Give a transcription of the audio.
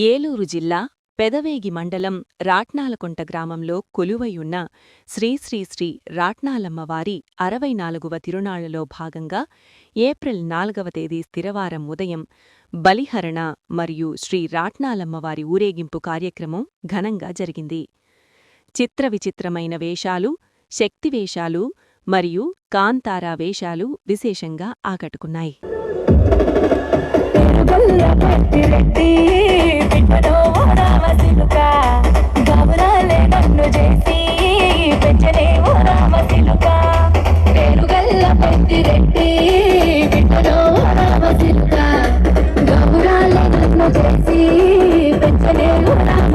ఏలూరు జిల్లా పెదవేగి మండలం రాట్నాలకుంట గ్రామంలో కొలువైయున్న శ్రీ శ్రీ శ్రీ రాట్నాలమ్మవారి 64వ తిరునాళ్లలో భాగంగా ఏప్రిల్ 4వ తేదీ స్థిరవారం ఉదయం బలిహరణ మరియు శ్రీ రాట్నాలమ్మవారి ఊరేగింపు కార్యక్రమం ఘనంగా జరిగింది. చిత్రవిచిత్రమైన వేషాలు, శక్తివేషాలు మరియు కాంతారా వేషాలు విశేషంగా ఆకట్టుకున్నాయి. గౌరాల